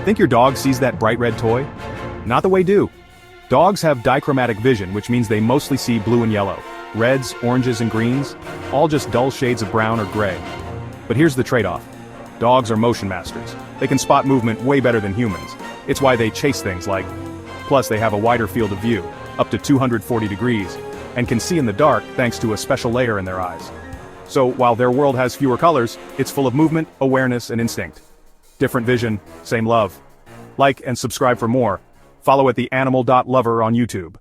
Think your dog sees that bright red toy? Not the way do. Dogs have dichromatic vision, which means they mostly see blue and yellow. Reds, oranges, and greens, all just dull shades of brown or gray. But here's the trade-off. Dogs are motion masters. They can spot movement way better than humans. It's why they chase things like. Plus they have a wider field of view, up to 240 degrees, and can see in the dark thanks to a special layer in their eyes. So while their world has fewer colors, it's full of movement, awareness, and instinct. Different vision, same love. Like and subscribe for more. Follow at theanimal.lover on YouTube.